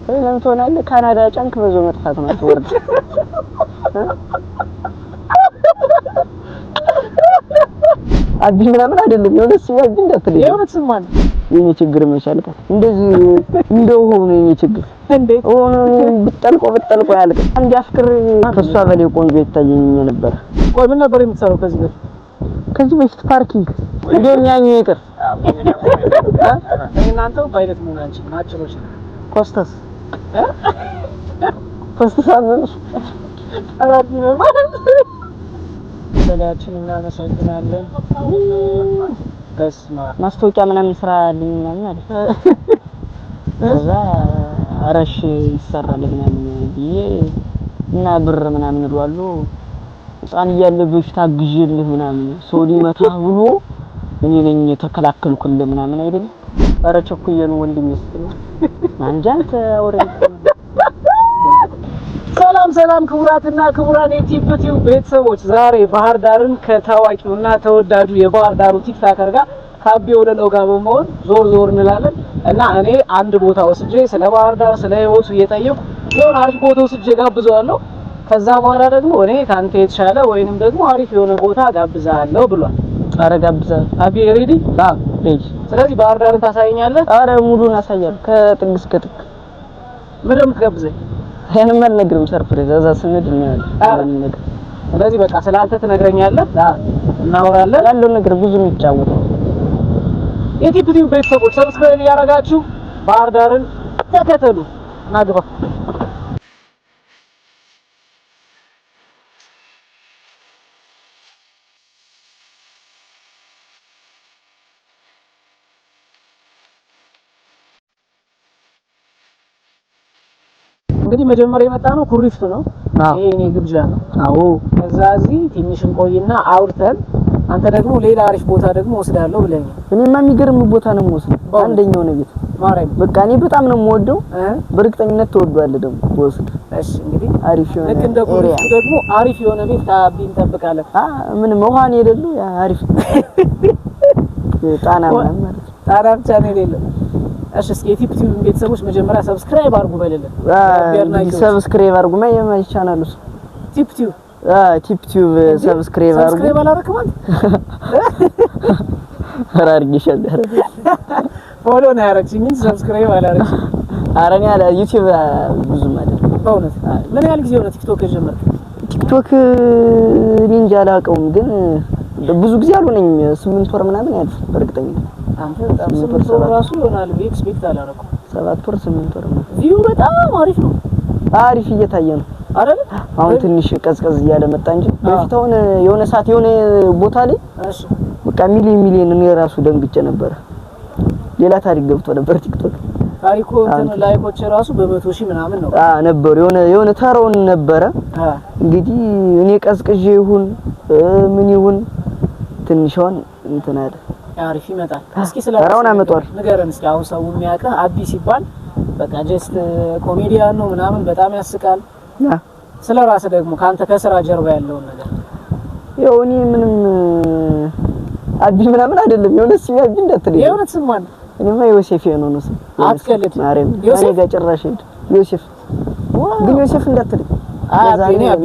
ለምን ትሆናለህ? ካናዳ ጫንክ በዞ መጥፋት ነው አትወርድ። አቢ ምናምን አይደለም የሆነስ ያጅ እንዳትልኝ የሆነስ ማን የኔ ችግር መቻልከ እንደዚህ እንደው ሆኖ የኔ ችግር እንዴት ሆኖ ብጠልቆ ያልቅ አንድ አፍቅር ከሷ በላይ ቆንጆ ይታየኝ ነበር። ቆይ ምን ነበር የምትሰራው ከዚህ በፊት ፓርኪንግ እንደኛኝ ይቅር እናንተው ባይለት ነው አንቺ ናችሮች ኮስተስ አመንሽ አራዲ ነው ማለት ሰላችንን እናመሰግናለን። በስማ ማስታወቂያ ምናምን ስራ አለኝ ምናምን አለ እዛ አረሽ ይሰራል ምናምን ብዬ እና ብር ምናምን ይሏሉ ጻን ያለብሽ ታግዢልህ ምናምን ሰው ሊመታ ብሎ እኔ ነኝ ተከላከልኩልህ ምናምን አይደል? ኧረ ቸኩዬ ነው ወንድሜ አንጃንተ አውሬ። ሰላም ክቡራትና ክቡራን የቲፕቲው ቤተሰቦች ዛሬ ባህር ዳርን ከታዋቂውና ተወዳጁ የባህር ዳሩ ቲክታከር ጋር ካቢ ወለለው ጋር በመሆን ዞር እንላለን እና እኔ አንድ ቦታ ወስጄ ስለ ባህር ዳር ስለ ህይወቱ እየጠየቁ የሆነ አሪፍ ቦታ ወስጄ ጋብዘዋለሁ። ከዛ በኋላ ደግሞ እኔ ካንተ የተሻለ ወይንም ደግሞ አሪፍ የሆነ ቦታ ጋብዛለሁ ብሏል። ኧረ ጋብዛለሁ። አቢ ሬዲ? አዎ ሬዲ። ስለዚህ ባህር ዳርን ታሳየኛለህ? ኧረ ሙሉን አሳያለሁ ከጥግ እስከ ጥግ። ምንድን ነው የምትጋብዘኝ? እኔም አልነግርም ሰርፕራይዝ እዛ ስንሄድ እናያለን። ስለዚህ በቃ ስላንተ ትነግረኛለህ? እናወራለን። ያለው ነገር ብዙ የሚጫወተው የቲፕቲው ቤተሰቦች ሰብስክራይብ ያደርጋችሁ ባህር ዳርን ተከተሉ እና ግባ። እንግዲህ መጀመሪያ የመጣ ነው ኩሪፍቱ ነው። ይሄ እኔ ግብዣ ነው። አዎ ከዛ እዚህ ትንሽ እንቆይና አውርተን አንተ ደግሞ ሌላ አሪፍ ቦታ ደግሞ ወስዳለሁ ብለኛል። እኔማ የሚገርም ቦታ ነው የምወስደው። አንደኛው ነው ቤት ማረኝ በቃ እኔ በጣም ነው የምወደው። በእርግጠኝነት ተወዷል ደግሞ ወስድ። እሺ እንግዲህ አሪፍ የሆነ ልክ እንደ ኩሪፍቱ ደግሞ አሪፍ የሆነ ቤት ታቢ እንጠብቃለን። ምን መሆን የሌለው አሪፍ ጣና ምናምን ማለት ነው። ጣና ብቻ ነው የሌለው። እሺ እስኪ የቲፕቲው ቤተሰቦች መጀመሪያ ሰብስክራይብ አድርጉ በለለ። ሰብስክራይብ አድርጉ ማይ ቻናሉ ቲፕቲው ቲፕቲው ሰብስክራይብ አድርጉ። ሰብስክራይብ አላረክም አንተ? አራርግሻለሁ። ፎሎ ነው ያረክሽኝ እንጂ ሰብስክራይብ አላረክሽም። አረኛ አለ ዩቲዩብ ብዙ ማለት ነው። በእውነት ምን ያህል ጊዜ ሆነ ቲክቶክ የጀመርክ? ቲክቶክ እኔ እንጃ አላውቀውም፣ ግን ብዙ ጊዜ አልሆነኝ 8 ወር ምናምን ያለ በእርግጠኝነት። አንተ በጣም 8 ወር ራሱ ይሆናል ኤክስፔክት አላረኩም። 7 ወር 8 ወር ነው። ቪው በጣም አሪፍ ነው። አሪፍ እየታየ ነው አይደል? አሁን ትንሽ ቀዝቀዝ እያለ መጣ እንጂ በፊት አሁን የሆነ ሰዓት የሆነ ቦታ ላይ እሺ በቃ ሚሊዮን እኔ ራሱ ደንግጬ ነበር። ሌላ ታሪክ ገብቶ ነበር ቲክቶክ ታሪኩ እንትን ላይኮች ራሱ በ100 ሺህ ምናምን ነው ነበር። የሆነ ተራውን ነበረ። እንግዲህ እኔ ቀዝቅዤ ይሁን ምን ይሁን ትንሽውን እንትን አለ አሪፍ ይመጣል። እስኪ ስለራውን አመጣው ንገረን እስኪ። አሁን ሰው የሚያውቀው አቢ ሲባል በቃ ጀስት ኮሜዲያን ነው ምናምን በጣም ያስቃል። ስለራስ ደግሞ ካንተ ከስራ ጀርባ ያለው ነገር ያው እኔ ምንም አቢ ምናምን አይደለም። የሆነስ ያቢ እንዳትለኝ የሆነስ ማን እኔማ ዮሴፍ ነው ነው አትቀልድ። ማርያም ዮሴፍ ጋር ጭራሽ ሄድ ዮሴፍ ግን ዮሴፍ እንዳትለኝ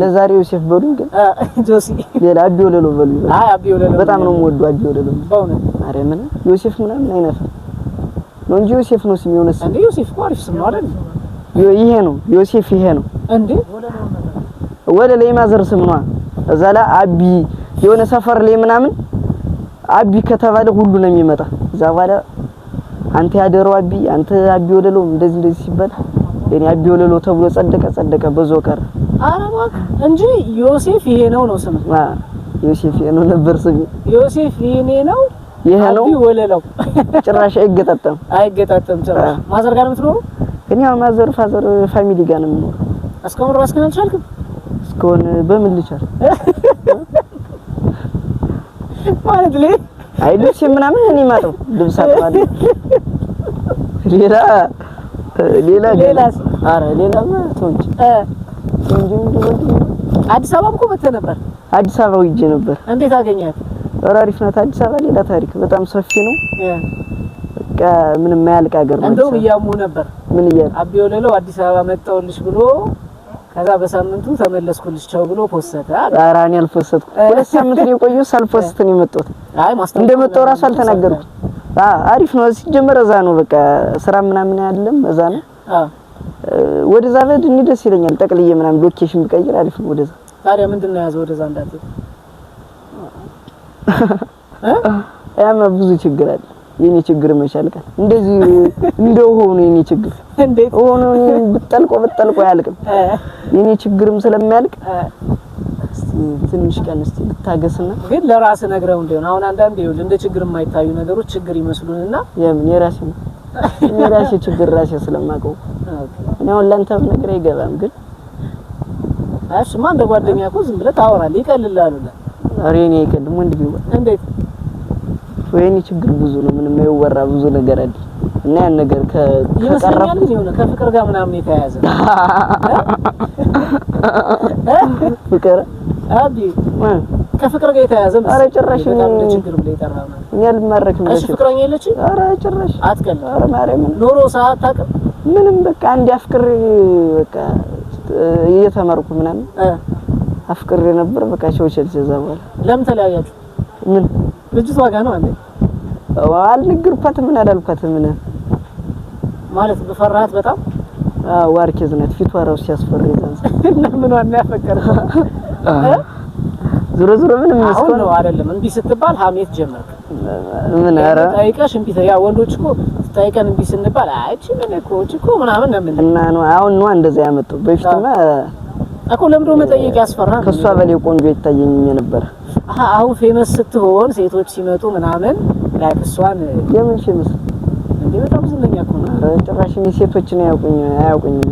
ለዛሬ ዮሴፍ በሉኝ። ግን ጆሲ ሌላ አቢ ወለሎ በሉኝ። አቢ ወለሎ በጣም ነው የምወደው አቢ ወለሎ በእውነት ማርያም እና ዮሴፍ ምናምን አይነፋም ነው እንጂ ዮሴፍ ነው ስም የሆነስ እንዴ ዮሴፍ አሪፍ ስም ነው አይደል? ይሄ ነው ዮሴፍ ይሄ ነው እንዴ ወለሎ የማዘር ስም ነው። እዛ ላይ አቢ የሆነ ሰፈር ላይ ምናምን አቢ ከተባለ ሁሉ ነው የሚመጣ። እዛ በኋላ አንተ ያደረው አቢ አንተ አቢ ወለሎ እንደዚህ ሲባል እኔ አቢ ወለሎ ተብሎ ጸደቀ በዛው ቀረ። አረባክ እንጂ ዮሴፍ ይሄ ነው ስም። ዮሴፍ ይሄ ነው ነበር ስም። ዮሴፍ ይሄ ነው ይሄ ነው አቢ ወለሎ ጭራሽ አይገጣጠም ጭራሽ። ማዘር ጋር የምትኖሩ? እኔ ማዘር ፋዘር ፋሚሊ ጋር ነው የምኖረው። እስካሁን ራስ ግን አልቻልክም? እስካሁን በምን ልቻል ማለት ላይ አይልሽ ምናምን እኔ ማጠው ልብስ አጥባለሁ። ሌላ አረ ሌላ ተውኝ አዲስ አበባ እኮ መጥተህ ነበር። አዲስ አበባ ሂጄ ነበር። እንዴት አገኛት? አሪፍ ናት አዲስ አበባ። ሌላ ታሪክ በጣም ሰፊ ነው። በቃ ምንም ማያልቅ ሀገር ነው። እንደውም እያሙ ነበር ምን እያለ አቢ ወለለው አዲስ አበባ መጣሁልሽ ብሎ ከዛ በሳምንቱ ተመለስኩልሽ ቻው ብሎ ፖስተ ኧረ እኔ አልፖስትኩም። 2 ሳምንት ነው የቆየው ሳልፖስት ነው የመጣሁት። አይ ማስተር እንደመጣሁ ራሱ አልተናገርኩም። አሪፍ ነው ሲጀመር እዛ ነው በቃ ስራ ምናምን አይደለም እዛ ነው። ወደዛ በድ እንዴ ደስ ይለኛል። ጠቅልዬ ምናምን ሎኬሽን ብቀይር አሪፍ ነው ወደዛ። ታዲያ ምንድነው ያዘው ወደዛ እንዳትል? ያማ ብዙ ችግር አለ። የኔ ችግር መቻልቃል እንደዚህ እንደው ሆኖ የኔ ችግር እንዴት ሆኖ ብጠልቆ ያልቅም። የኔ ችግርም ስለማያልቅ ትንሽ ቀን እስቲ ልታገስና ግን ለራስ ነግረው እንደሆነ አሁን አንዳንዴ ይኸውልህ እንደ ችግር የማይታዩ ነገሮች ችግር ይመስሉንና የምን የራሴ ችግር ራሴ ስለማውቀው እኔ አሁን ላንተ ነገር አይገባም። ግን እሺማ እንደ ጓደኛ እኮ ዝም ብለህ ታወራለህ ይቀልልሃል። ኧረ እኔ አይቀልም ወንድ ቢሆን እንዴት ወይኔ ችግር ብዙ ነው ምንም የወራ ብዙ ነገር አለ እና ያን ነገር ከቀረፈ ይሆነ ከፍቅር ጋር ምናምን የተያያዘ ፍቅር አቢ ከፍቅር ጋር የተያያዘ ኧረ ጭራሽ ችግር ብለ ይጠራና እኛ ልማረክም እሺ ፍቅረኛ የለች ኧረ ጭራሽ አትቀል ኧረ ማርያም ኖሮ ሰዓት ታውቅ ምንም በቃ አንድ አፍቅር በቃ እየተማርኩ ምናምን አፍቅሬ ነበር በቃ ሾቸል ዘዛዋል። ለምን ተለያያችሁ? ምን ልጅቷ ጋር ነው አንዴ አልነገርኳትም ምን አላልኳትም ምን ማለት በፈራሃት በጣም ዋርኬዝ ናት ፊቷ ራሱ ሲያስፈራ ይዛንስ ምን ዋና ያፈቀረው ዙሮ ምንም አሁን ነው አይደለም እንቢ ስትባል ሀሜት ጀመርክ ምን አረ ታይቀሽ እንቢ ያ ወንዶች እኮ ታይቀን እንቢ ስንባል አይቺ ምን እኮ ምናምን ነው ምን እና ነው አሁን ነው እንደዛ ያመጣው በፊትማ እኮ ለምዶ መጠየቅ ያስፈራ ከሷ በላይ ቆንጆ ይታየኝ ነበር። አሁን ፌመስ ስትሆን ሴቶች ሲመጡ ምናምን ላይክ እሷን የምን ፌመስ እንዴ በጣም ዝነኛ እኮ ነው። ጭራሽ ሴቶችን አያውቁኝም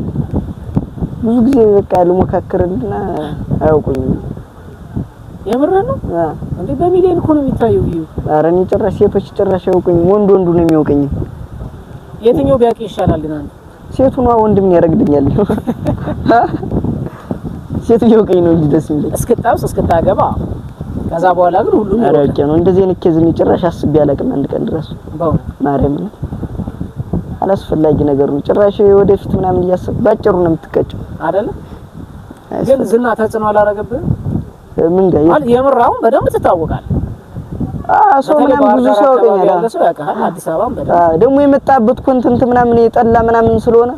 ብዙ ጊዜ በቃ ልሞካከርልና አያውቁኝም። የምር ነው እንዴ በሚሊዮን እኮ ነው የሚታየው ቪው። ኧረ እኔ ጭራሽ ሴቶች ጭራሽ አያውቁኝም ወንዱ ነው የሚያውቀኝ። የትኛው ቢያውቅ ይሻላል ግን አንተ ሴቱ ነው ወንድም ያረግድኛል ሴት ይወቀኝ ነው እንጂ ደስ የሚል እስክታውስ እስክታገባ ከዛ በኋላ ግን ሁሉም አረቄ ነው እንደዚህ አይነት ኬዝ ነው ጭራሽ አስቤ አላውቅም። አንድ ቀን ድረስ ማርያም አላስፈላጊ ነገር ነው ጭራሽ ወደፊት ምናምን እያሰብክ ባጭሩ ነው የምትቀጨው አይደለ? ግን ዝና ተጽዕኖ አላረገብህም? ምን ጋር ማለት የምራውን በደንብ ትታወቃለህ። ሰው ምናምን ብዙ ሰው ያውቀኛል። ሰው ያውቃል። አዲስ አበባም በደንብ ደግሞ የመጣበት ኮንተንት ምናምን የጠላ ምናምን ስለሆነ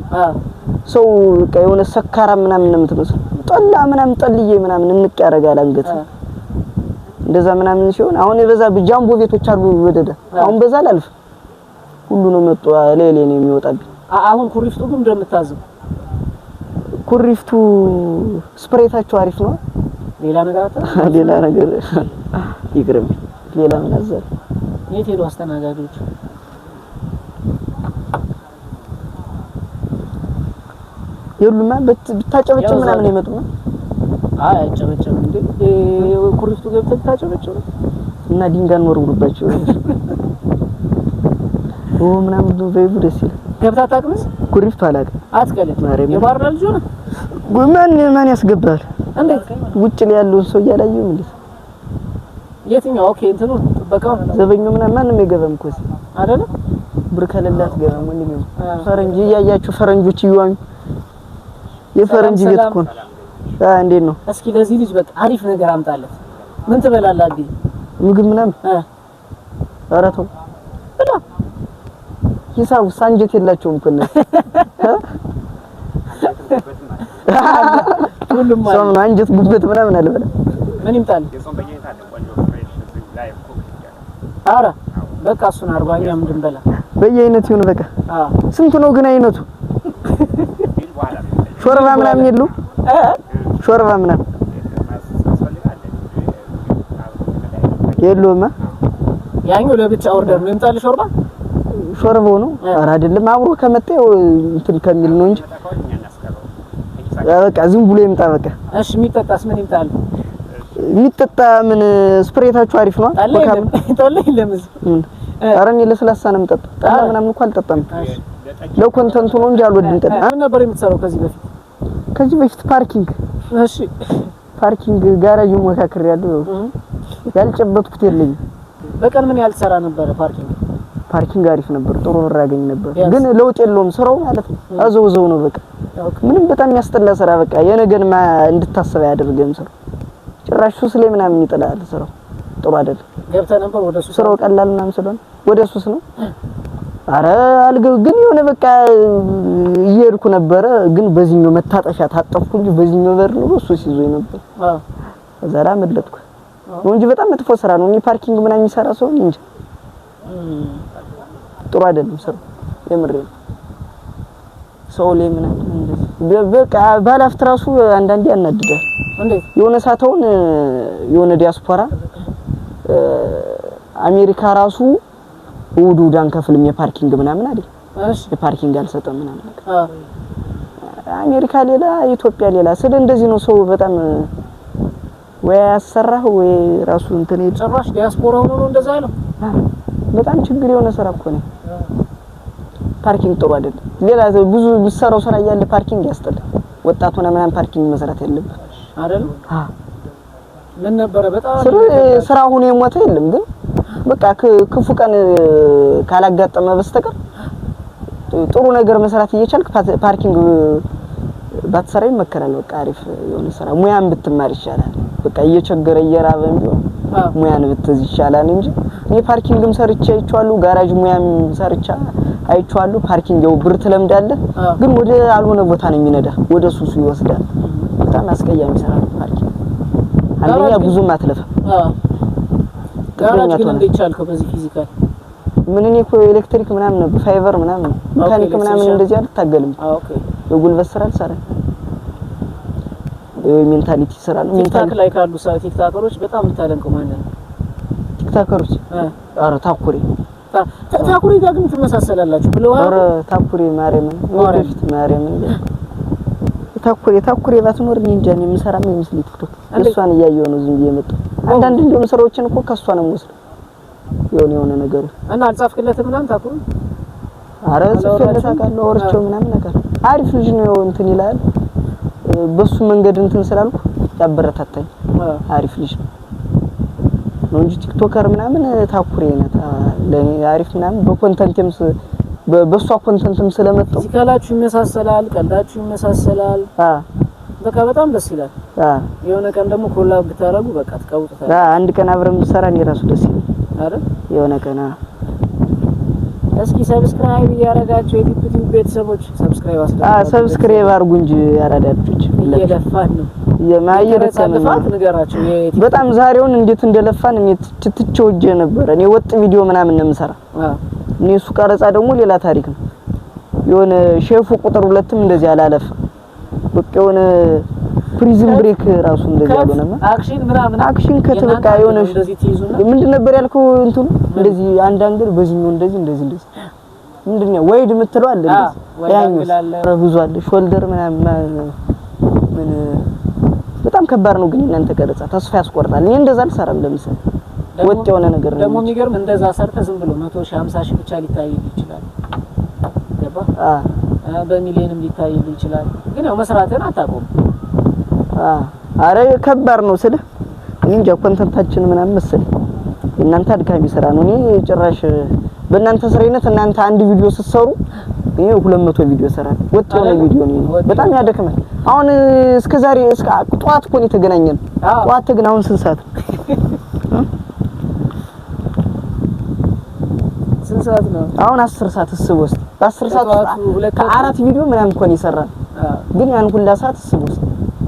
ሰው በቃ የሆነ ሰካራ ምናምን ነው የምትመስለው። ጠላ ምናምን ጠልዬ ምናምን እንቅ ያረጋል አንገት እንደዛ ምናምን ሲሆን አሁን የበዛ ጃምቦ ቤቶች አሉ ወደደ አሁን በዛ አላልፍ ሁሉ ነው መጥቶ ሌሌ ነው የሚወጣብኝ። አሁን ኩሪፍቱ ግን እንደምታዘው ኩሪፍቱ ስፕሬታቸው አሪፍ ነው። ሌላ ነገር ይቅርም ሌላ ምን አዘር የት ሄዱ አስተናጋጆች? የሉማ ብታጨበጭብ ምናምን ይመጡና አይ አጨበጭብ እንዴ ኩሪፍቱ ገብተህ ብታጨበጭብ እና ድንጋይ ወርውሩባቸው ምናምን ዘይቡ ደስ ይላል። ገብታ ታቅምስ ኩሪፍቱ አላውቅም አትቀልድ የባህር ዳር ልጅ ነው ማን ያስገባል? እንዴት ውጭ ላይ ያለውን ሰው እያላየው እንዴ የትኛው ኦኬ እንትኑ ጥበቃው ዘበኛው ምናምን ማንም አይገባም እኮ አይደለ ብር ከሌላት ገባም ወንድሜ ፈረንጅ እያያችሁ ፈረንጆች ይዋኙ የፈረንጅ ቤት እኮ ነው። እንዴት ነው እስኪ ለዚህ ልጅ በቃ አሪፍ ነገር አምጣለት። ምን ትበላለህ አዲ ምግብ ምናምን ኧረ ተው ብላ ሂሳቡ ሳንጀት የላቸውም እኮ ነው ሁሉም ማለት ሰው አንጀት ጉበት ምናምን አለ በላ ምን ይምጣል አረ በቃ እሱን አርባኛ ምንድን በላ በየአይነቱ ይሁን በቃ ስንት ነው ግን አይነቱ ሾርባ ምናምን የለው ሾርባ ምናምን የለውማ ያኛው ለብቻ ኦርደር ነው ይምጣል ሾርባው ነው ኧረ አይደለም አብሮ ከመጣው እንትን ከሚል ነው እንጂ በቃ ዝም ብሎ ይምጣ በቃ እሺ የሚጠጣስ ምን ይምጣል የሚጠጣ ምን ስፕሬታችሁ አሪፍ ነው ጠላ ለምዝ ኧረ እኔ ለስላሳ ነው የምጠጣው ጠላ ምናምን እንኳን አልጠጣም ለኮንተንቱ ነው እንጂ አልወድም ጠላ ምን ነበር የምትሰራው ከዚህ በፊት ፓርኪንግ እሺ ፓርኪንግ ጋራጅ መካከር ያለው ያልጨበጥኩት የለኝም በቀን ምን ያህል ትሰራ ነበር ፓርኪንግ አሪፍ ነበር፣ ጥሩ ብር ያገኝ ነበር። ግን ለውጥ የለውም ስራው ማለት ነው። አዘውዘው ነው በቃ ምንም በጣም የሚያስጠላ ስራ በቃ የነገን እንድታስብ ያደርገን ስራው። ጭራሽ ሱስ ላይ ምናምን ይጥላል ስራው። ጥሩ አይደለም። ገብተህ ነበር ወደ ሱስ? ስራው ቀላል ምናምን ስለሆነ ወደ ሱስ ነው። አረ አልገው ግን የሆነ በቃ እየሄድኩ ነበረ ግን በዚህኛው መታጠፊያ ታጠፍኩ እንጂ በዚህኛው በር ነው ሱስ ይዞኝ ነበር። ዘራ መለጥኩ ነው እንጂ በጣም መጥፎ ስራ ነው። እኔ ፓርኪንግ ምናምን የሚሰራ ሰው እንጂ ጥሩ አይደለም ስራው የምር ሰው ላይ ምናምን እንደዚህ በቃ ባላፍት ራሱ አንዳንዴ ያናድዳል። እንዴት የሆነ ሳተውን የሆነ ዲያስፖራ አሜሪካ ራሱ ውዱዳን ከፍልም የፓርኪንግ ምናምን አይደል? እሺ የፓርኪንግ አልሰጠም ምናምን አሜሪካ ሌላ ኢትዮጵያ ሌላ ስለ እንደዚህ ነው ሰው በጣም ወይ ያሰራህ ወይ ራሱ እንትን ጭራሽ ዲያስፖራ ሆኖ ነው እንደዛ ያለው። በጣም ችግር የሆነ ስራ እኮ ነው ፓርኪንግ ጥሩ አይደለም። ሌላ ብዙ ምሰራው ስራ ያለ ፓርኪንግ ያስጠላል። ወጣቱ ነው ምናምን ፓርኪንግ መስራት ያለበት አይደል? ምን ነበር በጣም ስራ ሆኖ የሞተ የለም ግን በቃ ክፉ ቀን ካላጋጠመ በስተቀር ጥሩ ነገር መስራት እየቻልክ ፓርኪንግ ባትሰራ ይመከራል። በቃ አሪፍ የሆነ ስራ ሙያን ብትማር ይሻላል። በቃ እየቸገረ እየራበን ቢሆን ሙያን ብትዝ ይሻላል እንጂ እኔ ፓርኪንግም ሰርቼ አይቼዋለሁ፣ ጋራጅ ሙያም ሰርቼ አይቼዋለሁ። ፓርኪንግ ያው ብር ትለምዳለህ ግን ወደ አልሆነ ቦታ ነው የሚነዳ፣ ወደ ሱሱ ይወስዳል። በጣም አስቀያሚ ስራ ነው ፓርኪንግ። አንደኛ ብዙም አትለፋ። ጋራጅ ግን እንዴት ቻልከው በዚህ ፊዚካል? ምን እኔ እኮ ኤሌክትሪክ ምናምን ነው ፋይበር ምናምን ሜካኒክ ምናምን እንደዚህ አልታገልም። ኦኬ የጉልበት ስራ አልሰራም። ሜንታሊቲ ስራ ነው። ቲክታክ ላይ ካሉ ቲክታከሮች በጣም የምታደንቀው ማን ነው? ቲክታከሮች ኧረ ታኩሪ ታኩሪ ጋር ግን ትመሳሰላላችሁ ብለው ኧረ ታኩሪ ማርያምን ወደፊት ማርያምን ታኩሪ ባትኖር እኔ እንጃ እኔ የምሰራ ምን ይመስል ቲክቶክ እሷን እያየሁ ነው ዝም ብዬ መጣሁ። አንዳንድ እንደውም ስራዎችን እኮ ከሷ ነው የምወስደው የሆነ ነገር እና አልጻፍክለትም ምናምን ታኩሪ? ኧረ ጽፌለት አውቃለሁ ወርቸው ምናምን ነገር አሪፍ ልጅ ነው እንትን ይላል። በሱ መንገድ እንትን ስላልኩ ያበረታታኝ አሪፍ ልጅ ነው እንጂ ቲክቶከር ምናምን ታኩሪ ነታ ለኔ አሪፍ ምናምን በኮንተንትም በሷ ኮንተንትም ስለመጣው ሲካላችሁ ይመሳሰላል፣ ቀልዳችሁ ይመሳሰላል። በቃ በጣም ደስ ይላል። የሆነ ቀን ደግሞ ኮላብ ብታረጉ በቃ ተቀውጡታል። አንድ ቀን አብረን ብሰራ እኔ ራሱ ደስ ይላል አይደል? የሆነ ቀን እስኪ ሰብስክራይብ ያረጋችሁ የቲፕቲቭ ቤተሰቦች ሰብስክራይብ አርጉ እንጂ ያራዳችሁች እየለፋን ነው የማይረከም ነገራችሁ። በጣም ዛሬውን እንዴት እንደለፋን እኔ ትትቸው እጄ ነበር። እኔ ወጥ ቪዲዮ ምናምን ነው የምሰራ። እኔ እሱ ቀረጻ ደግሞ ሌላ ታሪክ ነው። የሆነ ሼፉ ቁጥር 2ም እንደዚህ አላለፈ። በቃ የሆነ ፕሪዝን ብሬክ ራሱ እንደዚህ ያለውና አክሽን ምናምን አክሽን ከተበቃ የሆነ ምንድን ነበር ያልከው እንትን እንደዚህ አንድ አንግል በዚህኛው እንደዚህ ምንድነው ወይድ የምትለው አለ እንደዚህ ያኛው ብዙ አለ ሾልደር ምናምን ምን በጣም ከባድ ነው። ግን እናንተ ቀረጻ ተስፋ ያስቆርጣል። እኔ እንደዛ አልሰራም። ለምሳሌ ወጥ የሆነ ነገር ነው ደግሞ የሚገርም እንደዛ ሰርተ ዝም ብሎ 150 ሺህ ብቻ ሊታይ ይችላል። ገባ በሚሊዮንም ሊታይ ይችላል። ግን ያው መስራትን አታቆም። አረ ከባድ ነው ስለ እኔ እንጃ ኮንተንታችን ምናምን መሰለኝ እናንተ አድካሚ ስራ ነው። እኔ ጭራሽ በእናንተ ስራይነት እናንተ አንድ ቪዲዮ ስትሰሩ እኔ 200 ቪዲዮ እሰራለሁ። ወጥ የሆነ ቪዲዮ ነው በጣም ያደክማል። አሁን እስከ ዛሬ እስከ ጧት እኮ ነው የተገናኘን። ጧት ግን አሁን ስንት ሰዓት ነው? አሁን 10 ሰዓት እስቦስ በ10 ሰዓት ከአራት ቪዲዮ ምናምን እኮ ነው ይሰራል። ግን ያን ሁላ ሰዓት እስቦስ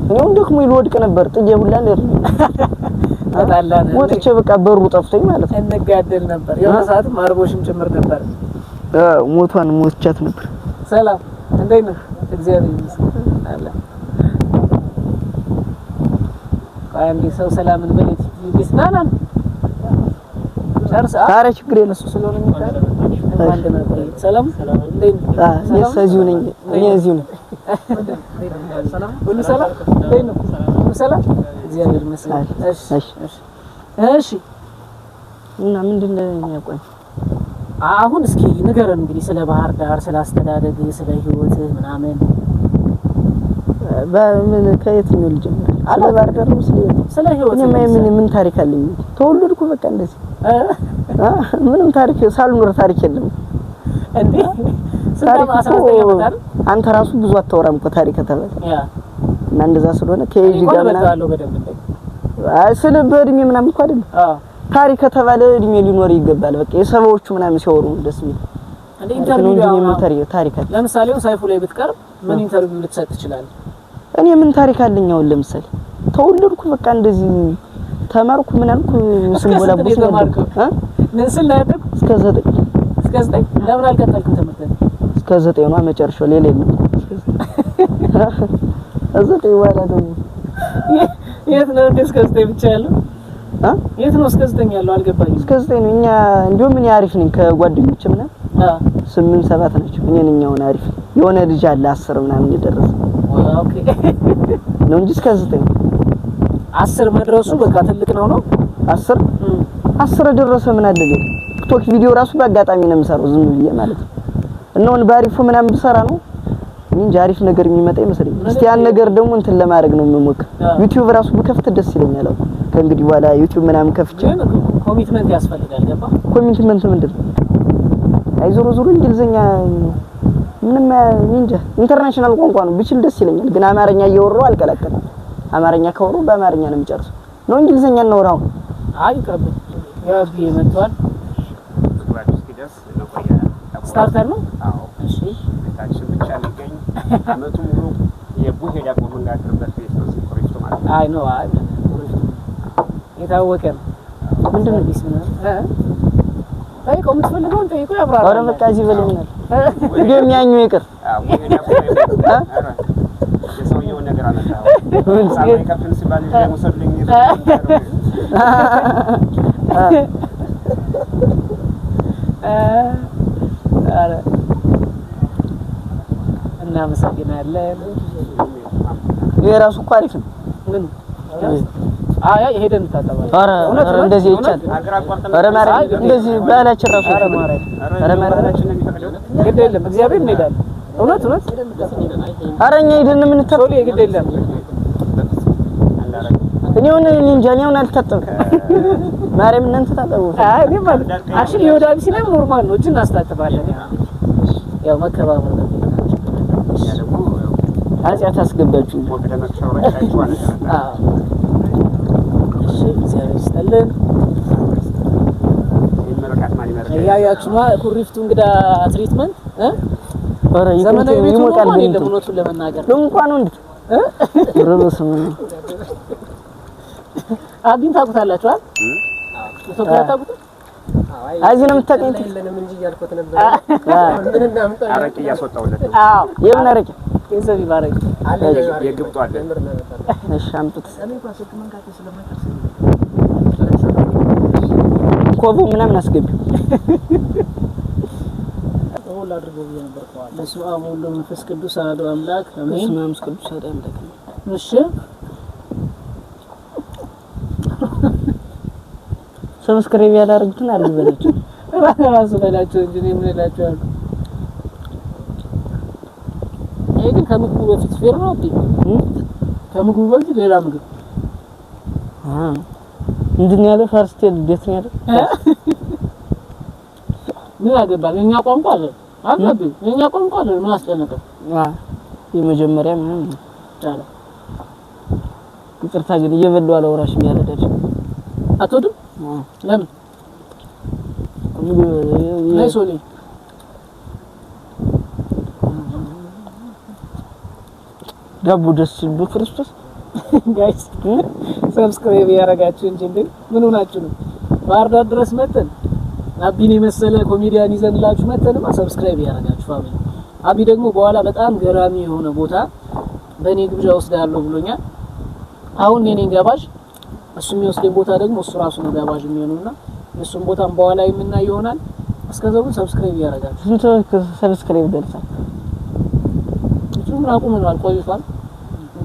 እኔው ደግሞ ይልወድቅ ነበር ጥዬ ሁላ ነው ተጣላን ወጥቼ በቃ በሩ ጠፍቶኝ ማለት ነው። እንጋደል ነበር የሆነ ሰዓትም አርቦሽም ጭምር ነበር። ሞቷን ሞትቻት ነበር። ሰላም እንዴት ነህ? እግዚአብሔር ይመስገን አለ። አንዴ ሰው ሰላምን በለት ይስናና ጨርሳ ኧረ ችግር የለም እሱ ስለሆነ የሚታል አንድ ነበር። ሰላም እንዴት ነህ? እዚሁ ነኝ እኔ እዚሁ ነኝ። ሰላም ሁሉ ሰላም እንዴት ነው? ሁሉ ሰላም እግዚአብሔር ይመስገን። እሺ እና ምንድነው የሚያቆኝ? አሁን እስኪ ንገረን እንግዲህ ስለ ባህር ዳር፣ ስለ አስተዳደግ፣ ስለ ህይወት ምናምን በምን ከየትኛው ልጀምር? ስለ ባህር ዳር ነው ስለ ህይወት ምን ታሪክ አለኝ? ተወለድኩ በቃ እንደዚህ ምንም ታሪክ ሳልኖር ታሪክ የለም እንዴ ታሪክ አንተ ራሱ ብዙ አታወራም እኮ ታሪክ ተባለ እና እንደዛ ስለሆነ ከኤጂ ጋር ምናምን አይ ስለ በእድሜ ምናምን እኮ አይደለም ታሪክ ተባለ እድሜ ሊኖር ይገባል በቃ የሰባዎቹ ምናምን ሲያወሩ ደስ የሚል እንደ ኢንተርቪው ታሪክ ለምሳሌ ሳይፉ ላይ ብትቀርብ ምን ኢንተርቪው ልትሰጥ ትችላለህ? እኔ ምን ታሪክ አለኝ አሁን ለምሳሌ ተወለድኩ በቃ እንደዚህ ተማርኩ ምን አልኩ ስንቦላቡስ ነው ምን ስናደርግ እስከ 9 ለምን አልቀጠልኩም ትምህርት እስከ 9 ነው መጨረሻው ሌላ የለም እስከ 9 በኋላ ደግሞ የት ነው እስከ 9 ብቻ ያለው የት ነው እስከ 9 ያለው አልገባኝም እስከ 9 ነው እኛ እንደውም እኔ አሪፍ ነኝ ከጓደኞቼ ምናምን 8 7 ናቸው እኔ ነኝ አሁን አሪፍ የሆነ ልጅ አለ 10 ምናምን እየደረሰ ኦኬ ነው እንጂ እስከ 9 10 መድረሱ በቃ ትልቅ ነው 10 ደረሰ ምን አለ ቲክቶክ ቪዲዮ ራሱ በአጋጣሚ ነው የምሰራው ዝም ብዬ ማለት ነው እና አሁን ባሪፉ ምናምን ብሰራ ነው እንጂ አሪፍ ነገር የሚመጣ ይመስለኝ እስቲ ያን ነገር ደግሞ እንትን ለማድረግ ነው የምሞክር ዩቲዩብ ራሱ በከፍት ደስ ይለኛል ከእንግዲህ በኋላ ዩቲዩብ ምናምን ከፍቼ ኮሚትመንት ያስፈልጋል ገባ ኮሚትመንት ምንድነው አይ ዞሮ እንግሊዘኛ ምንም እንጃ ኢንተርናሽናል ቋንቋ ነው ብችል ደስ ይለኛል ግን አማርኛ እየወራው አልቀላቀለም አማርኛ ከወሩ በአማርኛ ነው የምጨርሰው ነው እንግሊዘኛ እናወራው አይ ቀብ ያቢ መጥቷል ስታርተር ነው አዎ እሺ ታች ብቻ ልገኝ አመቱ ሙሉ የቡሄ ዳቦ ምንጋግርበት ቤት ነው ሲኮሪፍቶ ማለት ነው አይ ነው አይ የታወቀ ነው ምንድነው ቢስና አይ ቆምት ፈልገውን ጠይቁ ያብራራ አረ በቃ እዚህ በለኛል እንደም ያኛው ይቅር አዎ ቡሄ ዳቦ የሰውየው ነገር አመጣው ሳማይ ከፍን ሲባል ለሙሰልኝ አረ እናመሰግናለን የራሱ እኮ አሪፍ ነው ምን አይ ሄደን እንታጠባለን አረ እንደዚህ ይቻል አረ ማረግ እንደዚህ ባህላችን ራሱ አረ ማረጋችን የሚፈቅደው ግድ የለም እግዚአብሔር እንሄዳለን እውነት አረኛ ሄደን ምን ተቆሌ ግድ የለም እኔ እንጃ እኔ አልታጠብኩም ማርያም እናንተ ታጠቡ አይ ማለት አክቹሊ ይወዳል ሲለም ኖርማል ነው እጅን አስታጥባለን ያው መከባበር ነው ያለው አጽያት አስገባችሁ ወደ መከባበራችሁ አለ እሺ እግዚአብሔር ይስጥልን ይመረቃት ማን ይመረቃ ያያችሁ ኩሪፍቱ እንግዳ ትሪትመንት ኧረ ይሞቃል ግን ለምኖቱን ለመናገር እንኳን እንዴ ረበስም አዲን ታውቁታላችሁ አይደል ኢትዮጵያ ታውቁት አዚህ ነው የምታውቀኝ ለምን እንጂ ያልኩት ነበር አረቂ ያስወጣውለት አዎ የምን አረቂ የዘቢ ባረቂ አለ የግብጡ አለ እሺ አምጡት ኮቡ ምናምን አስገቢው ሁሉ አድርገው ነበር ተዋል በስመ አብ ወወልድ ወመንፈስ ቅዱስ አሐዱ አምላክ አሜን በስመ አብ ወወልድ ወመንፈስ ቅዱስ አሐዱ አምላክ እሺ ሰብስክራይብ ያላረጉትን አልበላችሁ ራሱ በላቸው እንጂ ምን እላቸዋለሁ ይሄ ግን ከምግቡ በፊት ፌር ነው አይደል ከምግቡ በፊት ሌላ ምግብ ምንድነው ያለው ፈርስት ዴት ነው ያለው ምን አገባል የኛ ቋንቋ አለ አገባል የኛ ቋንቋ አለ ምን አስጨነቀ የመጀመሪያ ምንም ታላ ይቅርታ ግን እየበላው አላወራሽ የሚያረዳሽ አትወድም ለምን ለሶሊ ዳቦ ደስ በክርስቶስ ጋይስ ሰብስክራይብ ያረጋችሁ እንጂ ምን ሆናችሁ ነው ባህር ዳር ድረስ መተን አቢን የመሰለ ኮሜዲያን ይዘንላችሁ መተንማ ሰብስክራይብ ያረጋችሁ ፋሚሊ አቢ ደግሞ በኋላ በጣም ገራሚ የሆነ ቦታ በእኔ ግብዣ ወስዳለሁ ብሎኛል አሁን የኔን ጋባዥ እሱ የሚወስደኝ ቦታ ደግሞ እሱ ራሱ ነው ጋባዥ የሚሆነውና እሱን ቦታም በኋላ የምናይ ይሆናል እስከዛው ሰብስክራይብ ያረጋችሁ ስንት ሰብስክራይብ ደርሳል ምን አቁመናል ቆይቷል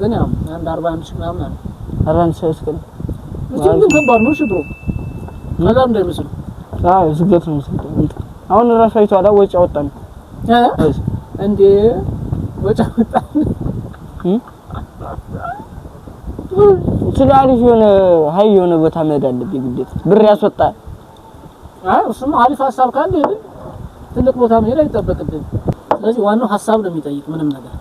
ግን ያው አንድ 41 ሺህ ምናምን አለ 41 ሺህ እስከ እዚህ ግን ከባድ ነው ሽብሮ ከዛም እንደምስል አዎ ዝገት ነው አሁን ራሱ አይቷላ ወጪ አወጣን እንዴ ወጪ አወጣን ስለአሪፍ የሆነ ሀይ የሆነ ቦታ መሄድ አለብኝ ግዴታ ብር ያስወጣል አይ እሱም አሪፍ ሀሳብ ካለ ትልቅ ቦታ መሄድ አይጠበቅብኝ። ስለዚህ ዋናው ሀሳብ ነው የሚጠይቅ ምንም ነገር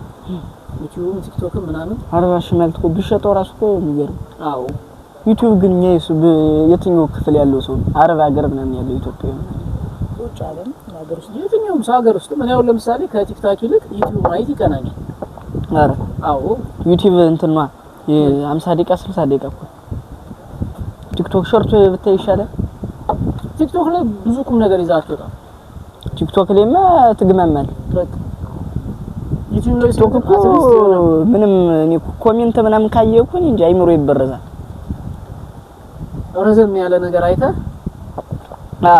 ዩቲዩብ ቲክቶክም ምናምን 40 ሺህ መልኩ ቢሸጠው ራሱ እኮ የሚገርም። አዎ ዩቲዩብ ግን የትኛው ክፍል ያለው ሰው አረብ ሀገር ምናምን ያለው ኢትዮጵያ ውጭ ዓለም ሀገር ውስጥ የትኛውም ሰው ሀገር ውስጥ ምን ያው ለምሳሌ ከቲክቶክ ይልቅ ዩቲዩብ ማየት ይቀናኛል። አረ አዎ ዩቲዩብ እንትን ነው የ50 ደቂቃ 60 ደቂቃ እኮ ቲክቶክ ሾርት ብታይ ይሻላል። ቲክቶክ ላይ ብዙ ቁም ነገር ይዛችሁ ነው። ቲክቶክ ላይማ ትግማማል። በቃ ዩቲዩብ ላይ ቲክቶክ እኮ ምንም እኔ ኮሜንት ምናምን ካየኩኝ እንጂ አይምሮ ይበረዛል። ረዘም ያለ ነገር አይተህ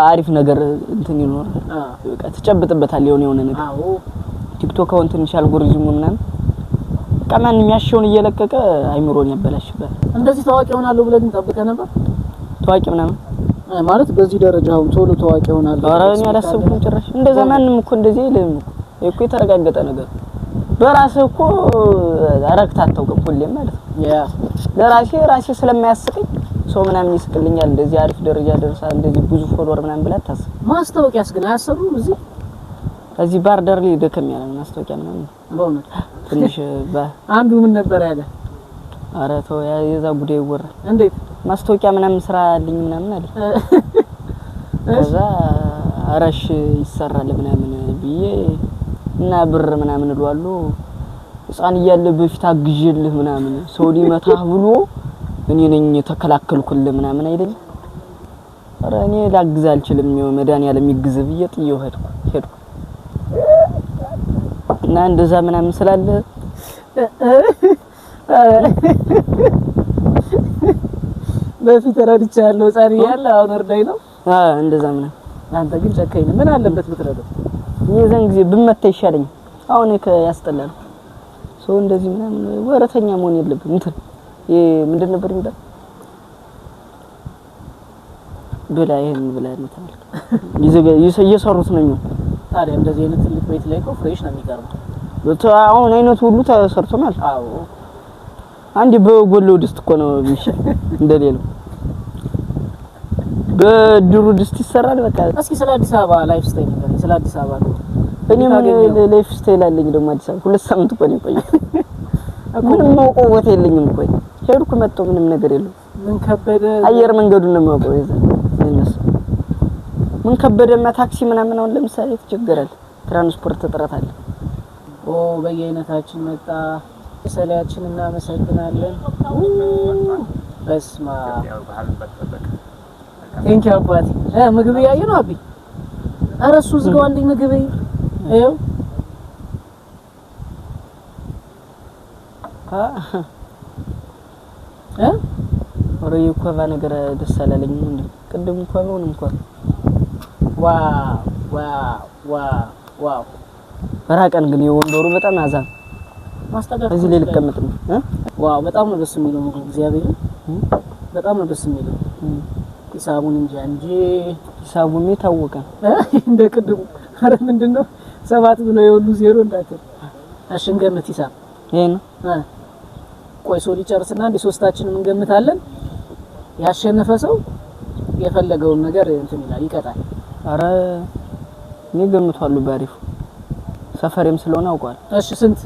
አሪፍ ነገር እንትን ይኖራል። በቃ ተጨብጥበታል የሆነ ነገር። አዎ ቲክቶክ አሁን ትንሽ አልጎሪዝሙ ምናምን ከማን የሚያሸውን እየለቀቀ አይምሮን ያበላሽባል። እንደዚህ ታዋቂ ሆናለሁ ብለን እንጠብቀህ ነበር? ታዋቂ ምናምን ማለት በዚህ ደረጃ አሁን ቶሎ ታዋቂ ሆናለሁ አራኝ አላሰብኩም ጭራሽ። እንደዛ ማንንም እኮ እንደዚህ ይልም እኮ የተረጋገጠ ነገር በራስህ እኮ አረክታ አታውቅም ሁሌም ማለት ነው። ያ ለራሴ ስለማያስቀኝ ሰው ምናምን ይስቅልኛል እንደዚህ አሪፍ ደረጃ ደርሳ እንደዚህ ብዙ ፎሎወር ምናምን ብላ ታስብ። ማስታወቂያስ ግን አያሰሩም እዚህ ባህር ዳር ላይ ደከም ያለ ማስታወቂያ ምናምን በእውነት ትንሽ አንዱ ምን ነበር ያለ ኧረ ተው የዛ ጉዳይ ይወራል። እንዴት ማስታወቂያ ምናምን ስራ አለኝ ምናምን አለ። ከዛ አረሽ ይሰራል ምናምን ብዬ እና ብር ምናምን እለዋለሁ ህፃን እያለ በፊት አግዤልህ ምናምን ሰው ሊመታህ ብሎ እኔ ነኝ ተከላከልኩልህ ምናምን አይደል? ኧረ እኔ ላግዝ አልችልም መድኃኒዓለም ይግዝ ብዬ ጥዬው ሄድኩ እና እንደዛ ምናምን ስላለ በፊት ረድቻለሁ ህፃን እያለ አሁን እርዳኝ ነው። እንደዛ ምናምን አንተ ግን ጨካኝ ነህ። ምን አለበት ብትረዳው? የዛን ጊዜ ብመታ ይሻለኝ። አሁን ያስጠላል ሰው እንደዚህ ምናምን ወረተኛ መሆን የለብም። እንትን ምንድን ነበር የሚባል ብላ ይሄን ብላ ነው ተመልከት እየሰሩት ነው የሚሆን። ታዲያ እንደዚህ አይነት ትልቅ ቤት ላይ እኮ ፍሬሽ ነው የሚቀርበው። አሁን አይነቱ ሁሉ ተሰርቶ ማለት አዎ አንዴ በጎሎ ድስት እኮ ነው የሚሻል እንደሌለው በድሩ ድስት ይሰራል። በቃ እስኪ ስለ አዲስ አበባ ላይፍ ስታይል ነገር ስለ አዲስ አበባ ነው። እኔ ምን ላይፍ ስታይል አለኝ ደግሞ አዲስ አበባ 2 ሳምንት እኮ ነው የቆየው። ምንም ማውቀው ቦታ የለኝም እኮ ሄድኩ መጣሁ ምንም ነገር የለም። ምን ከበደ አየር መንገዱን ነው የማውቀው እነሱ ምን ከበደማ ታክሲ ምናምን አሁን ለምሳሌ ተቸገራል። ትራንስፖርት እጥረት አለ። በየአይነታችን መጣ ሰላያችን እናመሰግናለን። በስማ ቴንክ ዩ አባቴ። ምግብ ያየ ነው አቢ። ኧረ እሱ ዝጋው አንዴ ምግብ ይኸው ኧረ የኮባ ነገር ደስ አላለኝም እንዴ ቅድም ኮባውን እንኳን ዋው በራቀን ግን የወንዶሩ በጣም አዛም ማስተጋር እዚህ ላይ ልቀመጥ ነው። ዋው በጣም ነው ደስ የሚለው ምግብ እግዚአብሔር በጣም ነው ደስ የሚለው። ሂሳቡን እንጂ ሂሳቡም የታወቀ እንደ ቅድሙ ኧረ ምንድነው 7 ብሎ የሁሉ 0 እንዳትል አሽንገምት ሂሳብ ይሄ ነው። ቆይ ሰው ሊጨርስና እንደ ሶስታችንን እንገምታለን። ያሸነፈ ሰው የፈለገውን ነገር እንትን ይላል ይቀጣል። ኧረ እኔ ገምቷለሁ ባሪፍ ሰፈሬም ስለሆነ አውቋል። እሺ ስንት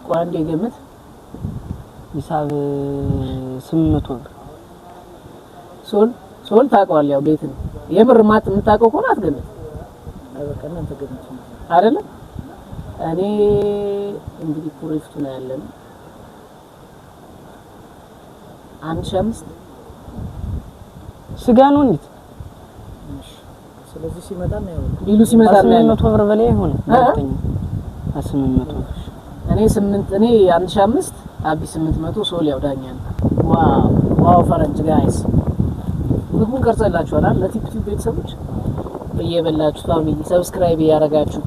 ቆይ አንዴ ገምት። ሂሳብ 800 ብር ሶል ታውቀዋለህ? ያው ቤት ነው የምር ማት የምታውቀው ከሆነ አትገምት። አይበቃና ተገምት አይደለ? እኔ እንግዲህ ኩሪፍቱ ነው ያለን 1500 ስጋ ነው እንዴ? ስለዚህ ሲመጣ ነው ቢሉ ሲመጣ ነው 800 ብር በላይ ሆነ። 800 እኔ 1500 አቢ 800 ሶል ያው ዳኛ ነው። ዋው ፈረንጅ ጋይስ ምግቡን ቀርጸላችኋል አይደል? ለቲፕ ቤተሰቦች በየበላችሁ ፋሚሊ ሰብስክራይብ ያረጋችሁ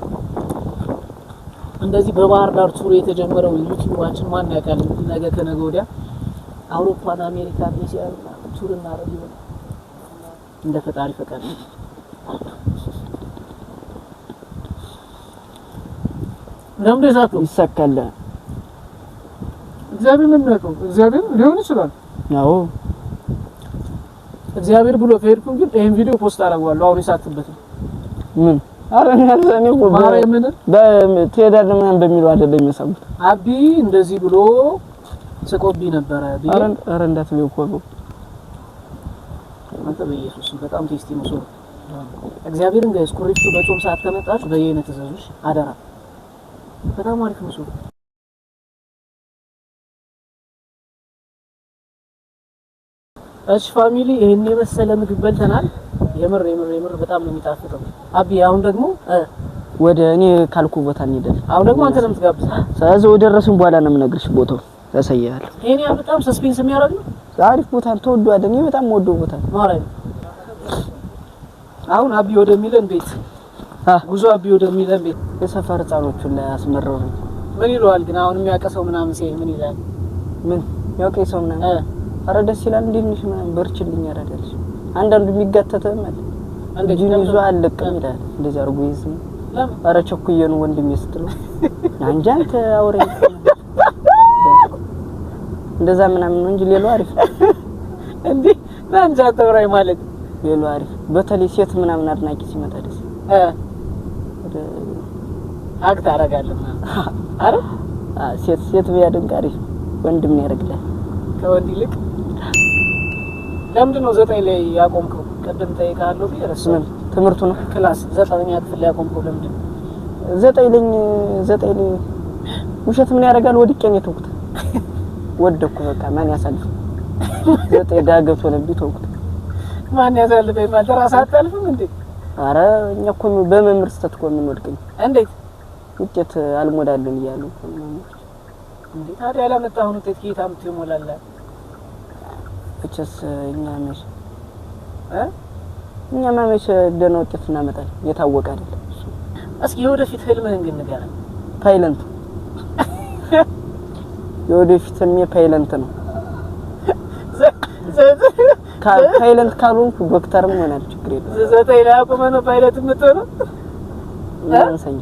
እንደዚህ በባህር ዳር ቱር የተጀመረው ዩቲዩባችን ማን ያውቃል? ነገ ከነገ ወዲያ አውሮፓና አሜሪካን ኤሲያ ቱር እናደርግ ይሆናል እንደ ፈጣሪ ፈቃድ። ለምን ደሳቱ ይሰካል? እግዚአብሔር ምን ነው? እግዚአብሔር ሊሆን ይችላል። አዎ እግዚአብሔር ብሎ ከሄድኩ ግን ይሄን ቪዲዮ ፖስት አደርገዋለሁ። አሁን ይሳትበት ምን አረኛ ዘኔ ማርያምን በትሄዳለህ ምናምን በሚለው አይደለም የሚያሳቡት። አቢ እንደዚህ ብሎ ስቆቢ ነበረ ቢል አረ እንዳትለው እኮ ነው። አንተ በኢየሱስ በጣም ቴስቲ ነው ሰው እግዚአብሔርን ጋይስ ኩሪፍቱ በጾም ሰዓት ከመጣችሁ በየአይነት ተዘዙሽ አደራ። በጣም አሪፍ ነው ሰው። እሺ ፋሚሊ ይሄን የመሰለ ምግብ በልተናል። የምር በጣም ነው የሚጣፍጠው። አቢ አሁን ደግሞ ወደ እኔ ካልኩ ቦታ እንሄዳለን። አሁን ደግሞ አንተ ነው የምትጋብዘው። ስለዚህ ወደ ደረስን በኋላ ነው የምነግርሽ ቦታው ያሳያለሁ። ይሄን በጣም ሰስፔንስ የሚያደርግ ነው። አሪፍ ቦታ ተወዷል። እኔ በጣም ወደው ቦታ ማለት ነው። አሁን አቢ ወደሚለን ቤት ጉዞ አቢ ወደሚለን ቤት የሰፈር ህፃኖቹን ላይ አስመረሩ። ምን ይለዋል ግን አሁን የሚያቀሰው ምናምን ሲል ምን ይላል? ምን ያውቀው ምናምን አረ ደስ ይላል እንዴ ነሽ ምናምን በርችልኝ ያራዳልሽ። አንዳንዱ የሚጋተተ ማለት አንደኛ ይዞ አለቀም ይላል። እንደዚህ አርጎ ይዝም አረ ቸኩዬ ነው ወንድሜ ስትለው አንቺ አንተ አውሬ እንደዛ ምናምን ነው እንጂ ሌላው አሪፍ እንዴ አንቺ አንተ አውሬ ማለት ሌላው አሪፍ። በተለይ ሴት ምናምን አድናቂ ሲመጣ ደስ አክታ አረጋለሁ አረ ሴት ቢያደንቅ አሪፍ ወንድም ነው ያደርግልህ ከወንድ ይልቅ። ለምንድን ነው 9 ላይ ያቆምከው? ቀደም ጠይቃለሁ ቢረስም ትምህርቱ ነው ክላስ 9ኛ ክፍል ላይ ያቆምከው ለምንድን ነው? 9 ላይ ውሸት ምን ያደርጋል? ወድቄ ነው የተውኩት። ወደኩ በቃ ማን ያሳልፍ 9 ዳገት ሆነብኝ ተውኩት። ማን ያሳልፍ ማለት ራስህ አታልፍም እንዴ? አረ እኛ እኮ በመምህር ስተት እኮ ምን ወድቀኝ እንዴት ውጤት አልሞላልን እያሉ መምህር እንዴ ታዲያ ያላመጣው ነው ውጤት ጌታ አምጥቶ ይሞላል። እችስ እኛ ማመሽ ደህና ውጤት እናመጣለን። የታወቀ አይደለም እሱ። እስኪ የወደፊት ህልምህን ግን ንገረኝ። ፓይለንት የወደፊት ህልሜ ፓይለንት ነው። ፓይለንት ካልሆንኩ ዶክተርም ሆናል ችግር የለም። 9 ላይ አቆመህ ነው ፓይለት የምትሆነው? ያንሰኝ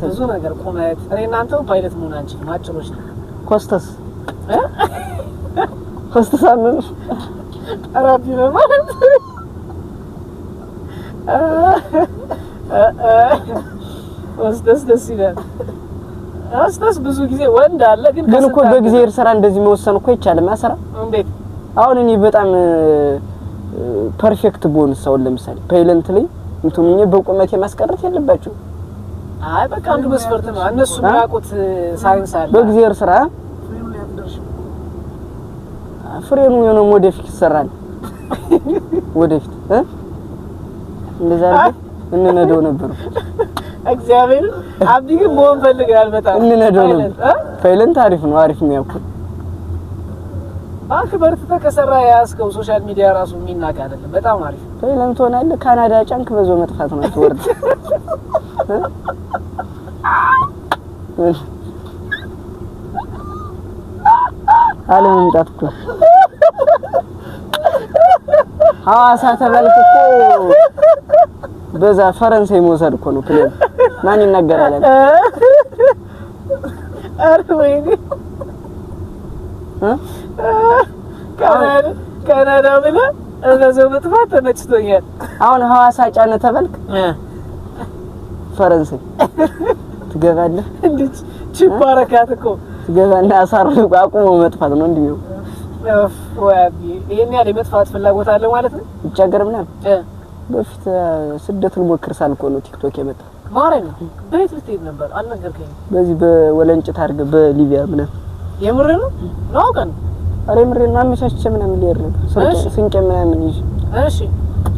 ብዙ ነገር ቁመት እኔ እናንተው ፓይለት መሆን አንችልም። አጭሮች ነው። ኮስተስ አምን አራቢ ነው ማለት ኮስተስ ደስ ይላል። ኮስተስ ብዙ ጊዜ ወንድ አለ ግን እኮ በጊዜ ስራ እንደዚህ መወሰን እኮ ይቻላል። ማሰራ እንዴት አሁን እኔ በጣም ፐርፌክት ቦንስ ሰው ለምሳሌ ፓይለንት ላይ እንትምኝ በቁመቴ ማስቀረት የለባችሁ። አይ በቃ አንዱ መስፈርት ነው። እነሱ የሚያውቁት ሳይንስ አለ። በጊዜ ስራ ፍሬኑ የሆነ ወደፊት ይሰራል። ወደፊት እንደዛ አይደል እንነደው ነበር። እግዚአብሔር አብዲ ግን ቦን ፈልጋል በጣም እንነደው ነበር። ፓይለንት አሪፍ ነው ያውቁ አክበርት ተከሰራ ያስከው ሶሻል ሚዲያ ራሱ የሚናቅ አይደለም። በጣም አሪፍ ፓይለንት ሆናለህ። ካናዳ ጫንክ በዞ መጥፋት ነው ትወርድ አለመምጣት እኮ ሐዋሳ ተባልክ እኮ በዛ ፈረንሳይ መውሰድ እኮ ነው ፕሌን ማን ይናገራል? አረ ወይኔ ካናዳ ብለ እዛው መጥፋት ተመችቶኛል። አሁን ሐዋሳ ጫነ ተባልክ ፈረንሳይ ትገባለህ። እንዴት ቺፓራካት እኮ ትገባና አሳር አቁሞ መጥፋት ነው እንዴ? ወያቢ ይሄን ያለ መጥፋት ፍላጎት አለ ማለት ነው። ይቻገር ምናምን በፊት ስደት ልሞክር ሳልኮ ነው ቲክቶክ የመጣ ማረኝ። በየት ልትሄድ ነበር አልነገርከኝ? በዚህ በወለንጭት አድርገ በሊቢያ ምናምን የምር ነው ነው ቀን አሬ ምሬ ነው አመቻችቼ ምናምን ሊሄድ ነበር። ስንቄ ምናምን ይዤ እሺ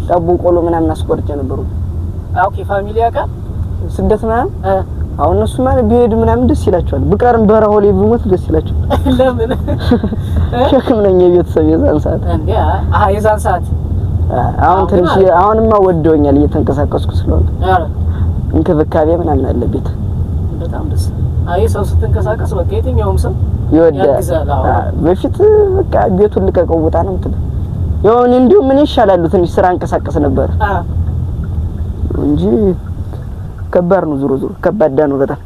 ዳቦ ቆሎ ምናምን አስቆርጬ ነበሩ። ኦኬ ፋሚሊያ ጋር ስደት ምናምን አሁን እነሱ ማለት ቢሄድ ምናምን ደስ ይላቸዋል። ብቀርም በረሆ ላይ ብሞት ደስ ይላቸዋል። ለምን ሸክም ነኝ የቤተሰብ የዛን ሰዓት እንዴ? የዛን ሰዓት አሁን ትንሽ አሁንማ ወደውኛል እየተንቀሳቀስኩ ስለሆነ እንክብካቤ ምናምን አለ ቤት በጣም ደስ አይ ሰው ስትንቀሳቀስ በቃ የትኛውም ሰው ይወዳል። በፊት በቃ ቤቱን ልቀቀው ቦታ ነው እንትን የሆነ እንዲሁ ምን ይሻላል ትንሽ ስራ እንቀሳቀስ ነበር እንጂ ከባድ ነው። ዙሮ ከባድ ነው በጣም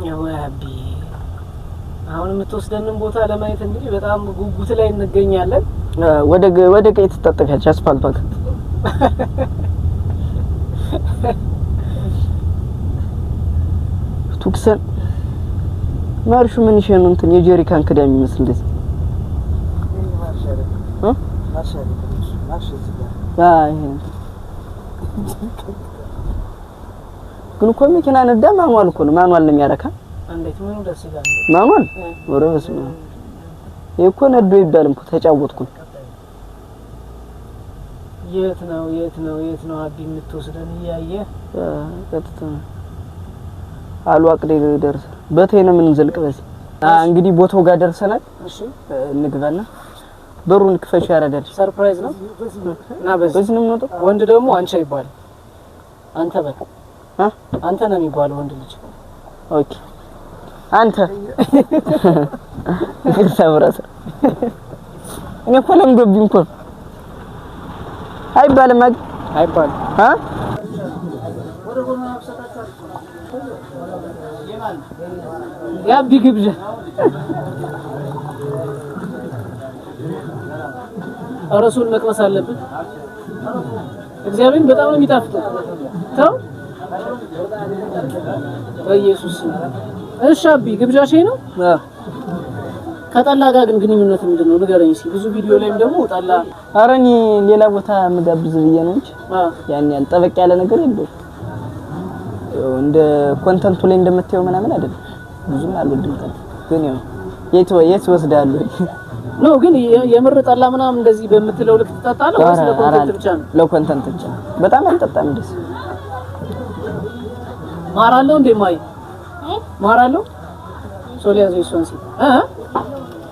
ያው አቢ አሁን የምትወስደንን ቦታ ለማየት እንግዲህ በጣም ጉጉት ላይ እንገኛለን። ወደ ቀይ ተጣጣካች አስፋልቷት ቱክሰን ማርሹ ምን ይሸኑ እንትን የጀሪካን ክዳን ይመስል እንደዚህ ግን እኮ መኪና ነዳ ማኑዋል እኮ ነው። ማኑዋል ነው የሚያረካ። እንዴት ምኑ ደስ ይላል። ማኑዋል ወረስ ነው እኮ ነዶ ይባልም እኮ ተጫወትኩ። የት ነው አቢ የምትወስደን እያየ ቀጥታ አሉ አቅዴ ደርሰ በተይነ ምን እንዘልቅ በዚህ እንግዲህ ቦታው ጋር ደርሰናል። እሺ እንግባና በሩን ክፈሽ ያረዳል። ሰርፕራይዝ ነው እና በዚህ ነው የምንወጣው። ወንድ ደግሞ አንቺ አይባልም። አንተ በቃ አንተ ነው የሚባለው ወንድ ልጅ። ኦኬ አንተ ይሰብራስ እኔ እኮ ለምዶብኝ እኮ አይባልም አይባልም ያቢ ግብዣ እረሱን መቅመስ አለብን። እግዚአብሔር በጣም ነው የሚጣፍጠው። ተው በኢየሱስ እሺ አቢ ግብዣሽ ነው። ከጠላ ጋር ግን ግንኙነት ምንድነው ንገረኝ እስኪ። ብዙ ቪዲዮ ላይም ደግሞ ጠላ አረኝ ሌላ ቦታ መጋብዝ ብዬ ነው እንጂ ያን ያን ጠበቅ ያለ ነገር የለውም። እንደ ኮንተንቱ ላይ እንደምታየው ምናምን አይደለም። ብዙም አልወድም ጠላ ግን ያው የት ወስዳሉ ነው ግን የምር ጠላ ምናምን እንደዚህ በምትለው ልክ ትጠጣለህ ወይስ ለኮንተንት ብቻ ነው? ለኮንተንት ብቻ በጣም አልጠጣም። ደስ ማራለው እንዴ ማይ ማራለው ሶሊያዞ ይሶንሲ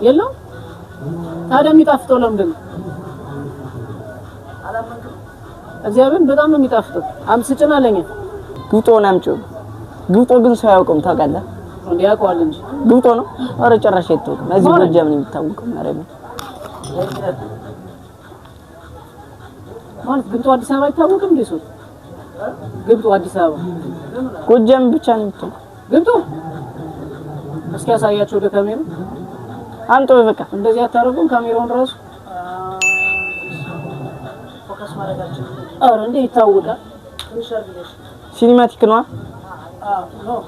የለም ታዲያ የሚጣፍጠው ለምንድን ነው? እግዚአብሔር በጣም ነው የሚጣፍጠው። አምስጭና ለኛ ግብጦን አምጪው። ግብጦ ግን ሰው ያውቀውም ታውቃለህ? እንዴ ያውቀዋል እንጂ ግብጦ ነው። ኧረ ጭራሽ አይታወቅም። እዚህ ጎጃም ነው የሚታወቀው። ማረም ማለት ግብጦ አዲስ አበባ አይታወቅም እንዴ? ሰው ግብጦ አዲስ አበባ ጎጃም ብቻ ነው የሚታወቀው። ግብጦ እስኪ ያሳያቸው ወደ ካሜራ አንተ በቃ እንደዚህ አታረጉም። ካሜራውን ራሱ ፎከስ ማድረጋችሁ አረ እንዴ ይታወቃል። ሲኒማቲክ ነው። ነው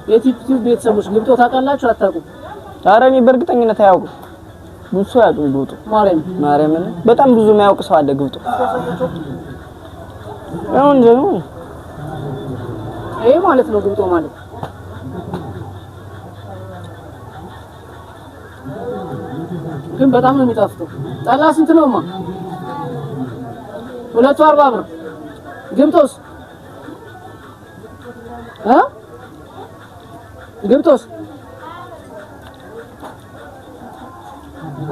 የቲፕቲው ቤተሰቦች ግብጦ ታውቃላችሁ አታውቁም? ኧረ እኔ በእርግጠኝነት አያውቁም። ብዙ ሰው ያውቁም ግብጦ ማርያም በጣም ብዙ የማያውቅ ሰው አለ ግብጦ። አሁን ደግሞ ይሄ ማለት ነው ግብጦ ማለት ግን በጣም ነው የሚጣፍጠው። ጠላ ስንት ነውማ? 240 ብር። ግብጦስ ግብጦስ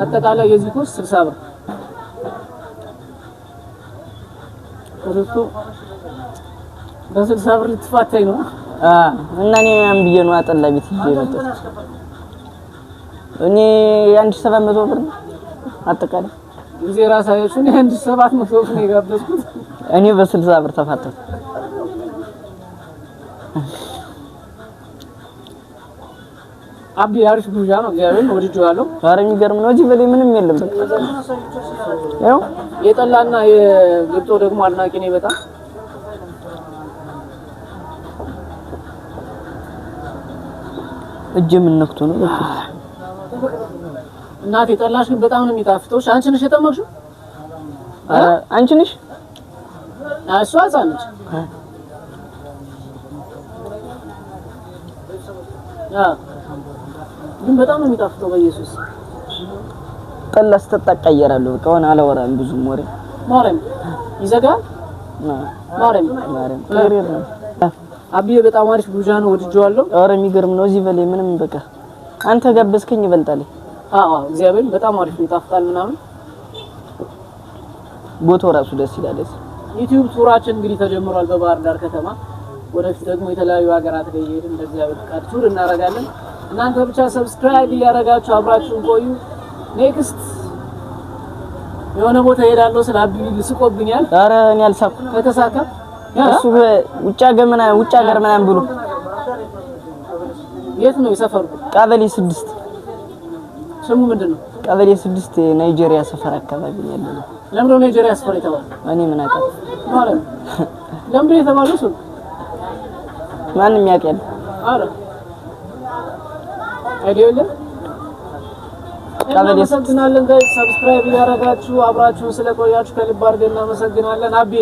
አጠቃላይ የዚህ ኮስ 60 ብር። ወርቶ በ60 ብር ልትፋታኝ ነው? እና እኔ አንብዬ ነው አጠላ ቤት ይዤ መጣሁ። እኔ 1700 ብር ነው አጠቃላይ ጊዜ ራሳችሁ 1700 ብር ነው የጋበዝኩት። እኔ በ60 ብር ተፋታሁ። አቢ አሪፍ ግብዣ ነው። እግዚአብሔር ወድጄዋለሁ። ኧረ የሚገርም ነው። እዚህ በላይ ምንም የለም። በቃ ያው የጠላና የግብጦ ደግሞ አድናቂ ነኝ በጣም። እጄ ምን ነክቶ ነው? እናቴ ጠላሽ ግን በጣም ነው የሚጣፍጠው። አንቺ ነሽ የጠመቅሽው? ኧረ አንቺ ነሽ? እሷ ሕፃን ነች። ግን በጣም ነው የሚጣፍጠው። በኢየሱስ ጠላ ስትጠጣ ቀየራለሁ። በቃ ሆነ አላወራም ብዙም ወሬ ማርያም ይዘጋል። ማርያም ከሬር ነው። አብዬ በጣም አሪፍ ግብዣ ነው። ወድጄዋለሁ። ኧረ የሚገርም ነው። እዚህ በላይ ምንም በቃ አንተ ጋበዝከኝ ይበልጣል። እግዚአብሔር በጣም አሪፍ ይጣፍጣል ምናምን። ቦታው ራሱ ደስ ይላል። ዩቲዩብ ቱራችን እንግዲህ ተጀምሯል በባህር ዳር ከተማ። ወደፊት ደግሞ የተለያዩ ሀገራት ላይ እየሄድን በእግዚአብሔር ፍቃድ ቱር እናደርጋለን። እናንተ ብቻ ሰብስክራይብ እያደረጋችሁ አብራችሁን ቆዩ። ኔክስት የሆነ ቦታ ሄዳለሁ ስለ አብይ ልስቆብኛል። ኧረ እኔ አልሳኩም። ከተሳካ እሱ ውጭ ሀገር ምናምን ብሎ የት ነው የሰፈሩ? ቀበሌ 6 ስሙ ምንድነው? ቀበሌ 6 ናይጄሪያ ሰፈር አካባቢ ያለው ነው። ለምን ነው ናይጄሪያ ሰፈር የተባለው? እኔ ምን አውቃለሁ ማለት ለምን የተባለው? እሱ ማንም ያውቃል። አረ አይደለ ቀበሌ እናመሰግናለን። ጋይስ ሰብስክራይብ ያደረጋችሁ አብራችሁን ስለቆያችሁ ከልብ አድርገን እናመሰግናለን። አቤ